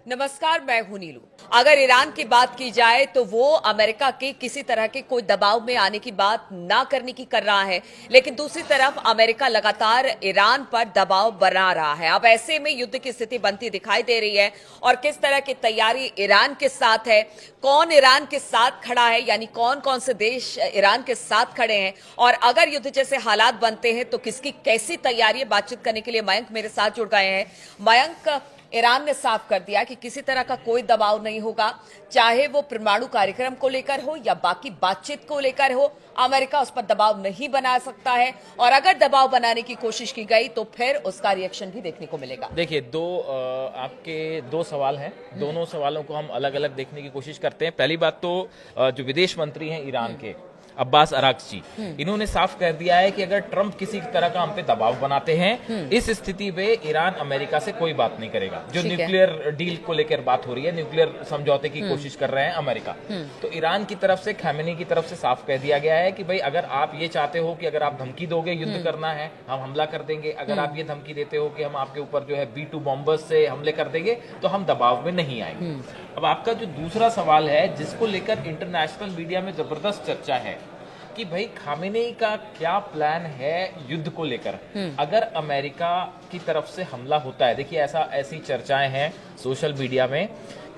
नमस्कार, मैं हूं नीलू। अगर ईरान की बात की जाए तो वो अमेरिका के किसी तरह के कोई दबाव में आने की बात ना करने की कर रहा है, लेकिन दूसरी तरफ अमेरिका लगातार ईरान पर दबाव बना रहा है। अब ऐसे में युद्ध की स्थिति बनती दिखाई दे रही है और किस तरह की तैयारी ईरान के साथ है, कौन ईरान के साथ खड़ा है, यानी कौन कौन से देश ईरान के साथ खड़े हैं और अगर युद्ध जैसे हालात बनते हैं तो किसकी कैसी तैयारी है। बातचीत करने के लिए मयंक मेरे साथ जुड़ गए हैं। मयंक, ईरान ने साफ कर दिया कि किसी तरह का कोई दबाव नहीं होगा, चाहे वो परमाणु कार्यक्रम को लेकर हो या बाकी बातचीत को लेकर हो। अमेरिका उस पर दबाव नहीं बना सकता है और अगर दबाव बनाने की कोशिश की गई तो फिर उसका रिएक्शन भी देखने को मिलेगा। देखिए, आपके दो सवाल हैं, दोनों सवालों को हम अलग अलग देखने की कोशिश करते हैं। पहली बात तो जो विदेश मंत्री हैं ईरान के, अब्बास अराक्ची, इन्होंने साफ कर दिया है कि अगर ट्रंप किसी तरह का हम पे दबाव बनाते हैं, इस स्थिति में ईरान अमेरिका से कोई बात नहीं करेगा। जो न्यूक्लियर डील को लेकर बात हो रही है, न्यूक्लियर समझौते की कोशिश कर रहे हैं अमेरिका, तो ईरान की तरफ से, खैमेनी की तरफ से साफ कह दिया गया है कि भाई अगर आप ये चाहते हो कि अगर आप धमकी दोगे युद्ध करना है, हम हमला कर देंगे। अगर आप ये धमकी देते हो कि हम आपके ऊपर जो है B-2 बॉम्बर्स से हमले कर देंगे, तो हम दबाव में नहीं आएंगे। अब आपका जो दूसरा सवाल है, जिसको लेकर इंटरनेशनल मीडिया में जबरदस्त चर्चा है कि भाई खामेनेई का क्या प्लान है युद्ध को लेकर अगर अमेरिका की तरफ से हमला होता है। देखिए, ऐसी चर्चाएं हैं सोशल मीडिया में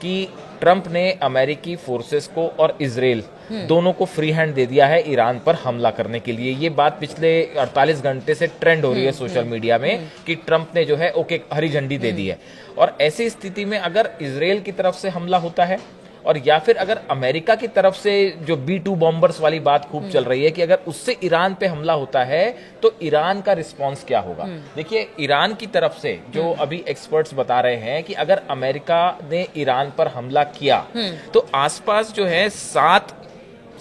कि ट्रंप ने अमेरिकी फोर्सेस को और इजराइल दोनों को फ्री हैंड दे दिया है ईरान पर हमला करने के लिए। ये बात पिछले 48 घंटे से ट्रेंड हो रही है सोशल मीडिया में कि ट्रंप ने जो है ओके हरी झंडी दे दी है। और ऐसी स्थिति में अगर इजराइल की तरफ से हमला होता है और या फिर अगर अमेरिका की तरफ से जो B-2 बॉम्बर्स वाली बात खूब चल रही है कि अगर उससे ईरान पे हमला होता है तो ईरान का रिस्पांस क्या होगा। देखिए, ईरान की तरफ से जो अभी एक्सपर्ट्स बता रहे हैं कि अगर अमेरिका ने ईरान पर हमला किया तो आसपास जो है 7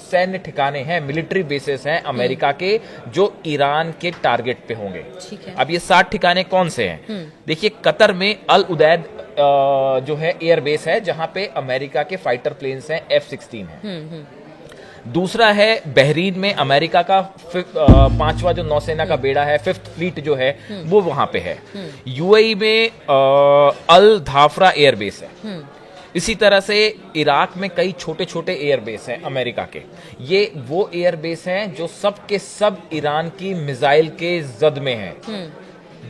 सैन्य ठिकाने हैं, मिलिट्री बेसेस हैं अमेरिका के, जो ईरान के टारगेट पे होंगे। अब ये 7 ठिकाने कौन से हैं? देखिए, कतर में अल उदैद जो है एयरबेस है, जहां पे अमेरिका के फाइटर प्लेन्स हैं, F-16 है। दूसरा है बहरीन में अमेरिका का 5वां जो नौसेना का बेड़ा है, 5th फ्लीट जो है वो वहां पे है। UAE में अल धाफरा एयरबेस है। इसी तरह से इराक में कई छोटे छोटे एयरबेस हैं अमेरिका के। ये वो एयरबेस हैं जो सब के सब ईरान की मिसाइल के जद में हैं।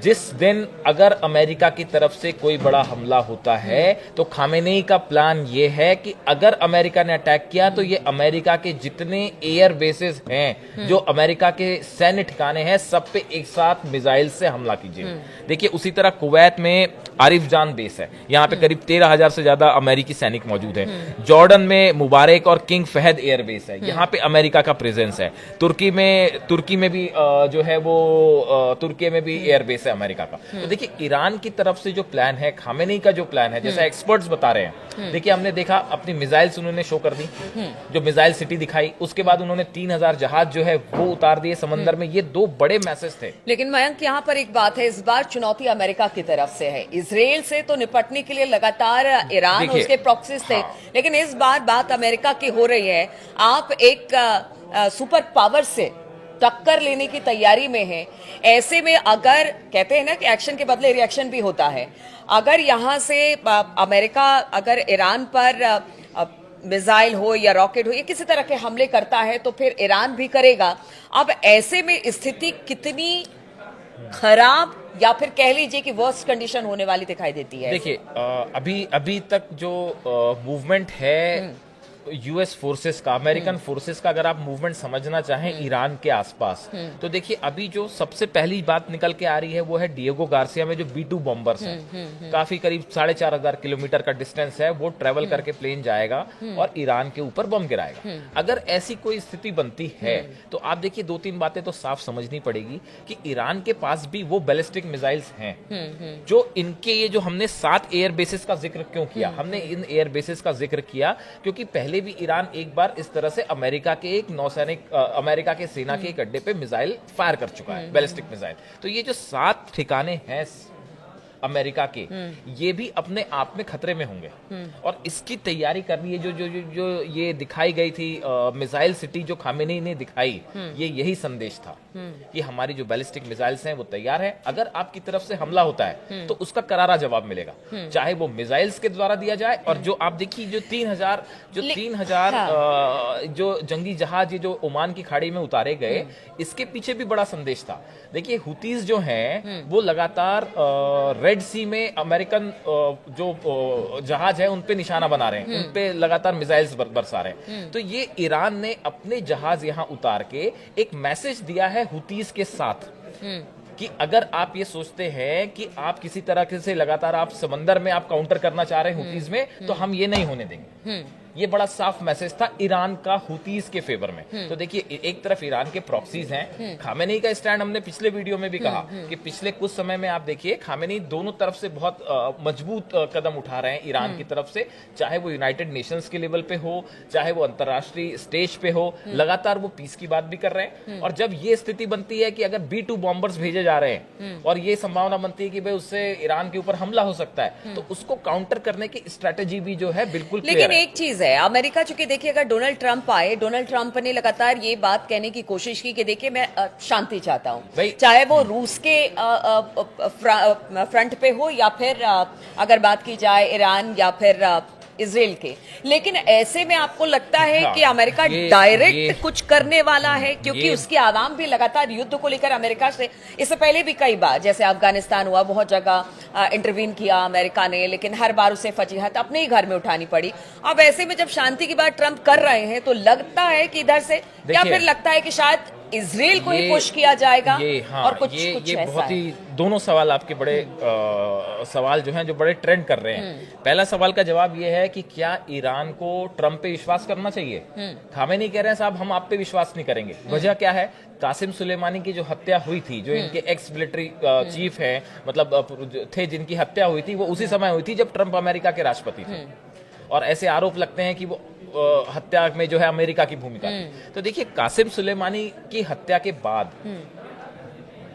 जिस दिन अगर अमेरिका की तरफ से कोई बड़ा हमला होता है तो खामेनेई का प्लान ये है कि अगर अमेरिका ने अटैक किया तो ये अमेरिका के जितने एयर बेसेस हैं, जो अमेरिका के सैन्य ठिकाने हैं, सब पे एक साथ मिसाइल से हमला कीजिए। देखिए, उसी तरह कुवैत में आरिफ जान बेस है, यहाँ पे करीब 13,000 से ज्यादा अमेरिकी सैनिक मौजूद हैं। जॉर्डन में मुबारक और किंग फहद एयरबेस है, यहाँ पे अमेरिका का प्रेजेंस है। तुर्की में भी जो है वो तुर्की में भी एयरबेस है अमेरिका का। तो देखिए, ईरान की तरफ से जो प्लान है, खामेनेई का जो प्लान है, जैसा एक्सपर्ट्स बता रहे हैं, देखिए हमने देखा अपनी मिसाइल्स उन्होंने शो कर दी, जो मिसाइल सिटी दिखाई, उसके बाद उन्होंने 3,000 जहाज जो है वो उतार दिए समंदर में। ये 2 बड़े मैसेज थे। लेकिन मयंक, यहाँ पर एक बात है, इस बार चुनौती अमेरिका की तरफ से है। इजराइल से तो निपटने के लिए लगातार ईरान उसके प्रॉक्सीज थे, लेकिन इस बार बात अमेरिका की हो रही है। आप एक सुपर पावर से टक्कर लेने की तैयारी में है। ऐसे में अगर कहते हैं ना कि एक्शन के बदले रिएक्शन भी होता है, अगर यहां से अमेरिका अगर ईरान पर मिसाइल हो या रॉकेट हो या किसी तरह के हमले करता है तो फिर ईरान भी करेगा। अब ऐसे में स्थिति कितनी खराब या फिर कह लीजिए कि वर्स्ट कंडीशन होने वाली दिखाई देती है। देखिए, अभी तक जो मूवमेंट है यूएस फोर्सेस का, अमेरिकन फोर्सेस का, अगर आप मूवमेंट समझना चाहें ईरान के आसपास, तो देखिए अभी जो सबसे पहली बात निकल के आ रही है वो है डिएगो गार्सिया में जो B-2 बॉम्बर्स हैं। काफी करीब 4,500 किलोमीटर का डिस्टेंस है, वो ट्रेवल करके प्लेन जाएगा और ईरान के ऊपर बम गिराएगा। अगर ऐसी कोई स्थिति बनती है तो आप देखिए 2-3 बातें तो साफ समझनी पड़ेगी कि ईरान के पास भी वो बैलिस्टिक मिसाइल्स हैं। जो इनके ये जो हमने 7 एयर बेसिस का जिक्र क्यों किया, हमने इन एयर बेसिस का जिक्र किया क्योंकि पहले भी ईरान एक बार इस तरह से अमेरिका के एक नौसैनिक अमेरिका के सेना के एक अड्डे पे मिसाइल फायर कर चुका है, बैलिस्टिक मिसाइल। तो ये जो 7 ठिकाने हैं अमेरिका के, ये भी अपने आप में खतरे में होंगे। और इसकी तैयारी कर रही है जो ये दिखाई गई थी मिसाइल सिटी जो खामेनी ने दिखाई, ये यही संदेश था कि हमारी जो बैलिस्टिक मिसाइल्स हैं वो तैयार है, अगर आपकी तरफ से हमला होता है तो उसका करारा जवाब मिलेगा, चाहे वो मिसाइल्स के द्वारा दिया जाए। और जो आप देखिए जो 3000 जो जंगी जहाज ये जो ओमान की खाड़ी में उतारे गए, इसके पीछे भी बड़ा संदेश था। देखिए हुतीज जो हैं वो लगातार रेड सी में अमेरिकन जो जहाज है उन पे निशाना बना रहे हैं, उन पे लगातार मिसाइल्स बरसा रहे हैं। तो ये ईरान ने अपने जहाज यहां उतार के एक मैसेज दिया है हुतीज के साथ कि अगर आप ये सोचते हैं कि आप किसी तरह से लगातार आप समंदर में आप काउंटर करना चाह रहे हैं हुतीज में, तो हम ये नहीं होने देंगे। ये बड़ा साफ मैसेज था ईरान का हुतीज के फेवर में। तो देखिए एक तरफ ईरान के प्रॉक्सीज हैं, खामेनी का स्टैंड हमने पिछले वीडियो में भी कहा कि पिछले कुछ समय में आप देखिए खामेनी दोनों तरफ से बहुत मजबूत कदम उठा रहे हैं ईरान की तरफ से, चाहे वो यूनाइटेड नेशंस के लेवल पे हो, चाहे वो अंतरराष्ट्रीय स्टेज पे हो, लगातार वो पीस की बात भी कर रहे हैं। और जब ये स्थिति बनती है कि अगर B-2 बॉम्बर्स भेजे जा रहे हैं और ये संभावना बनती है कि भाई उससे ईरान के ऊपर हमला हो सकता है, तो उसको काउंटर करने की स्ट्रेटेजी भी जो है बिल्कुल क्लियर है। लेकिन एक चीज है, अमेरिका चूंकि देखिए अगर डोनाल्ड ट्रंप आए, डोनाल्ड ट्रंप ने लगातार ये बात कहने की कोशिश की कि देखिए मैं शांति चाहता हूं, चाहे वो रूस के फ्रंट पे हो या फिर अगर बात की जाए ईरान या फिर इजराइल के। लेकिन ऐसे में आपको लगता है कि अमेरिका डायरेक्ट कुछ करने वाला है, क्योंकि उसकी आवाम भी लगातार युद्ध को लेकर अमेरिका से इससे पहले भी कई बार, जैसे अफगानिस्तान हुआ, बहुत जगह इंटरवीन किया अमेरिका ने, लेकिन हर बार उसे फजीहत अपने ही घर में उठानी पड़ी। अब ऐसे में जब शांति की बात ट्रंप कर रहे हैं तो लगता है कि इधर से, या फिर लगता है कि शायद इजराइल को ही पुश किया जाएगा और कुछ ये बहुत ही दोनों सवाल आपके बड़े सवाल जो हैं जो बड़े ट्रेंड कर रहे हैं। पहला सवाल का जवाब ये है कि क्या ईरान को ट्रंप पे विश्वास करना चाहिए? खामेनी कह रहे हैं साहब हम आप पे विश्वास नहीं करेंगे। वजह क्या है? कासिम सुलेमानी की जो हत्या हुई थी, जो इनके एक्स मिलिट्री चीफ हैं, मतलब थे जिनकी हत्या हुई थी, वो उसी समय हुई थी जब ट्रंप अमेरिका के राष्ट्रपति थे। और ऐसे आरोप लगते हैं कि वो हत्या में जो है अमेरिका की भूमिका थी। तो देखिए कासिम सुलेमानी की हत्या के बाद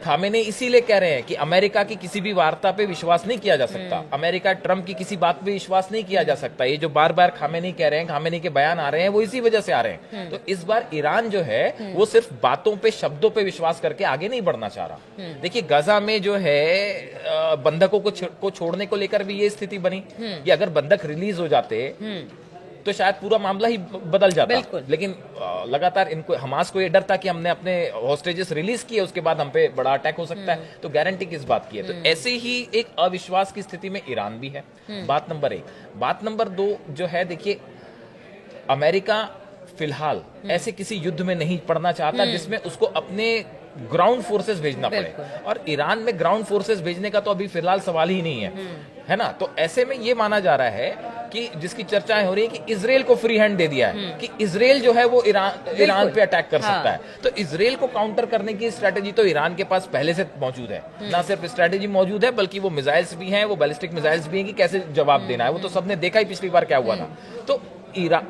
खामेनी इसीलिए कह रहे हैं कि अमेरिका की किसी भी वार्ता पे विश्वास नहीं किया जा सकता, अमेरिका ट्रंप की किसी बात पे विश्वास नहीं किया जा सकता। ये जो बार बार खामेनी कह रहे हैं, खामेनी के बयान आ रहे हैं, वो इसी वजह से आ रहे हैं। तो इस बार ईरान जो है वो सिर्फ बातों पे, शब्दों पे विश्वास करके आगे नहीं बढ़ना चाह रहा। देखिए गजा में जो है बंधकों को छोड़ने को लेकर भी ये स्थिति बनी कि अगर बंधक रिलीज हो जाते तो शायद पूरा मामला ही बदल जाता। लेकिन लगातार इनको, हमास को ये डर था कि हमने अपने हॉस्टेजेस रिलीज किए, उसके बाद हम पे बड़ा अटैक हो सकता है, तो गारंटी किस बात की है? तो ऐसे ही एक अविश्वास की स्थिति में ईरान भी है। बात नंबर 1। बात नंबर 2 जो है, देखिए अमेरिका फिलहाल ऐसे किसी युद्ध में नहीं पड़ना चाहता जिसमें उसको अपने ग्राउंड फोर्सेस भेजना पड़े, और ईरान में ग्राउंड फोर्सेस भेजने का तो अभी फिलहाल सवाल ही नहीं है ना। तो ऐसे में ये माना जा रहा है कि जिसकी चर्चाएं हो रही है कि इजराइल को फ्री हैंड दे दिया है कि इजराइल जो है वो ईरान पे अटैक कर सकता है। तो इजराइल को काउंटर करने की स्ट्रेटेजी तो ईरान के पास पहले से मौजूद है। ना सिर्फ स्ट्रेटेजी मौजूद है बल्कि वो मिसाइल्स भी हैं, वो बैलिस्टिक मिसाइल्स भी हैं कि कैसे जवाब देना है। वो तो सबने देखा ही पिछली बार क्या हुआ था। तो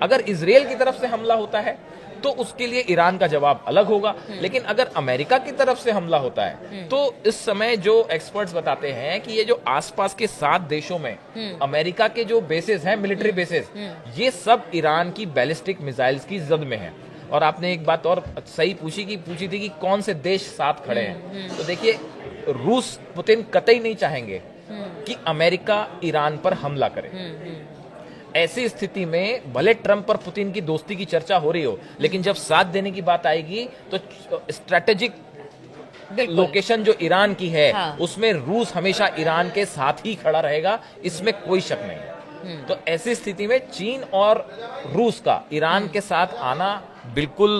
अगर इजराइल की तरफ से हमला होता है तो उसके लिए ईरान का जवाब अलग होगा, लेकिन अगर अमेरिका की तरफ से हमला होता है तो इस समय जो एक्सपर्ट्स बताते हैं कि ये जो आसपास के 7 देशों में अमेरिका के जो बेसेस हैं, मिलिट्री बेसेस, ये सब ईरान की बैलिस्टिक मिसाइल्स की जद में हैं। और आपने एक बात और सही पूछी थी कि कौन से देश साथ खड़े हैं। तो देखिए रूस, पुतिन कतई नहीं चाहेंगे कि अमेरिका ईरान पर हमला करे। ऐसी स्थिति में भले ट्रंप और पुतिन की दोस्ती की चर्चा हो रही हो, लेकिन जब साथ देने की बात आएगी तो स्ट्रेटेजिक लोकेशन जो ईरान की है, उसमें रूस हमेशा ईरान के साथ ही खड़ा रहेगा, इसमें कोई शक नहीं है। तो ऐसी स्थिति में चीन और रूस का ईरान के साथ आना बिल्कुल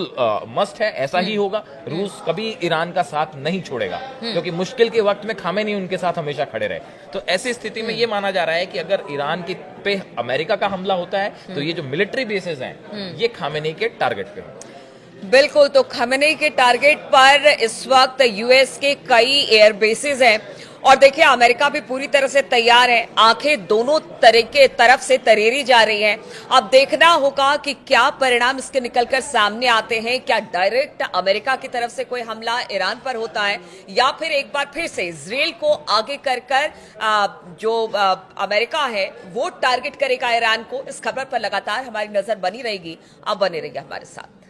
मस्ट है। ऐसा ही होगा। रूस कभी ईरान का साथ नहीं छोड़ेगा, क्योंकि मुश्किल के वक्त में खामेनी उनके साथ हमेशा खड़े रहे। तो ऐसी स्थिति में ये माना जा रहा है कि अगर ईरान की पे अमेरिका का हमला होता है तो ये जो मिलिट्री बेसेस हैं ये खामेनी के टारगेट पे होंगे। बिल्कुल, तो खामेनी के टारगेट पर इस वक्त यूएस के कई एयर बेसेस हैं और देखिए अमेरिका भी पूरी तरह से तैयार है, आंखें दोनों तरह के तरफ से तरेरी जा रही हैं। अब देखना होगा कि क्या परिणाम इसके निकलकर सामने आते हैं। क्या डायरेक्ट अमेरिका की तरफ से कोई हमला ईरान पर होता है या फिर एक बार फिर से इजराइल को आगे कर जो अमेरिका है वो टारगेट करेगा ईरान को। इस खबर पर लगातार हमारी नजर बनी रहेगी। अब बने रहिए हमारे साथ।